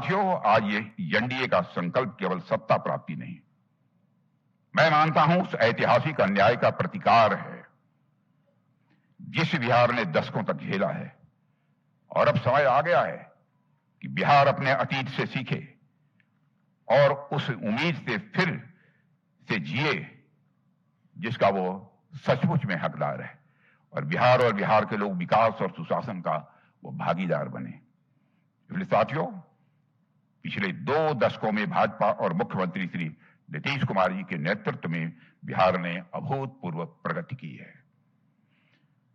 साथियों, आज ये एनडीए का संकल्प केवल सत्ता प्राप्ति नहीं, मैं मानता हूं उस ऐतिहासिक अन्याय का प्रतिकार है जिस बिहार ने दशकों तक झेला है। और अब समय आ गया है कि बिहार अपने अतीत से सीखे और उस उम्मीद से फिर से जिए जिसका वो सचमुच में हकदार है, और बिहार के लोग विकास और सुशासन का वो भागीदार बने। इसलिए साथियों, पिछले 2 दशकों में भाजपा और मुख्यमंत्री श्री नीतीश कुमार जी के नेतृत्व में बिहार ने अभूतपूर्व प्रगति की है।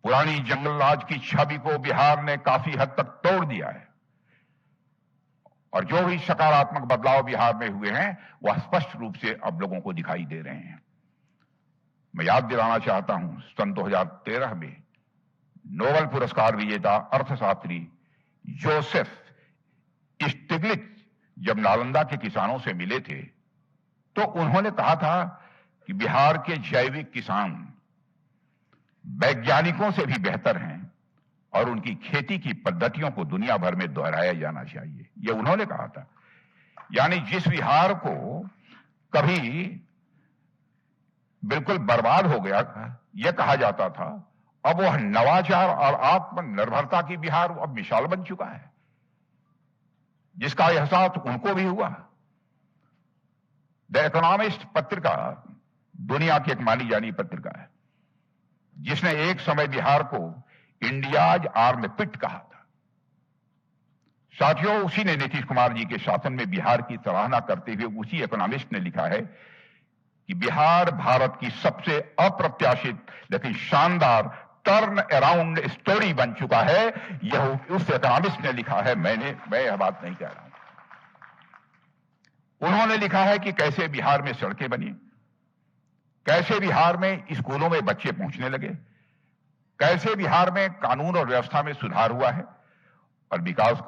पुरानी जंगल राज की छवि को बिहार ने काफी हद तक तोड़ दिया है, और जो भी सकारात्मक बदलाव बिहार में हुए हैं वह स्पष्ट रूप से अब लोगों को दिखाई दे रहे हैं। मैं याद दिलाना चाहता हूं, सन 2013 में नोबेल पुरस्कार विजेता अर्थशास्त्री जोसेफ स्टिग्लिट्ज जब नालंदा के किसानों से मिले थे तो उन्होंने कहा था कि बिहार के जैविक किसान वैज्ञानिकों से भी बेहतर हैं और उनकी खेती की पद्धतियों को दुनिया भर में दोहराया जाना चाहिए। यह उन्होंने कहा था। यानी जिस बिहार को कभी बिल्कुल बर्बाद हो गया यह कहा जाता था, अब वह नवाचार और आत्मनिर्भरता की बिहार अब मिसाल बन चुका है, जिसका एहसास उनको भी हुआ। द इकोनॉमिस्ट पत्रिका दुनिया की एक मानी जानी पत्रिका है, जिसने एक समय बिहार को इंडियाज आर्मपिट कहा था। साथियों, उसी ने नीतीश कुमार जी के शासन में बिहार की सराहना करते हुए उसी इकोनॉमिस्ट ने लिखा है कि बिहार भारत की सबसे अप्रत्याशित लेकिन शानदार टर्न अराउंड स्टोरी बन चुका है। यह उस इकोनॉमिस्ट ने लिखा है, मैं यह बात नहीं कह रहा हूं। उन्होंने लिखा है कि कैसे बिहार में सड़कें बनी, कैसे बिहार में स्कूलों में बच्चे पहुंचने लगे, कैसे बिहार में कानून और व्यवस्था में सुधार हुआ है, और विकास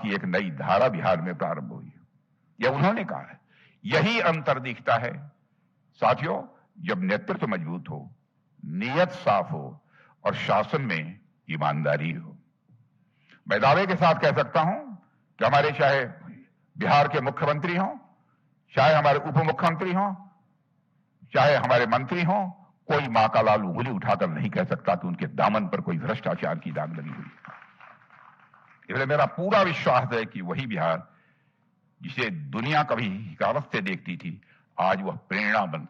की एक नई धारा बिहार में प्रारंभ हुई। यह उन्होंने कहा है। यही अंतर दिखता है साथियों, जब नेतृत्व मजबूत हो, नीयत साफ हो और शासन में ईमानदारी हो। मैं दावे के साथ कह सकता हूं कि हमारे चाहे बिहार के मुख्यमंत्री हों, चाहे हमारे उप मुख्यमंत्री हों, चाहे हमारे मंत्री हों, कोई मां का लाल उंगली उठाकर नहीं कह सकता कि उनके दामन पर कोई भ्रष्टाचार की दाग लगी हुई। इसलिए मेरा पूरा विश्वास है कि वही बिहार जिसे दुनिया कभी हिकारत से देखती थी, आज वह प्रेरणा बन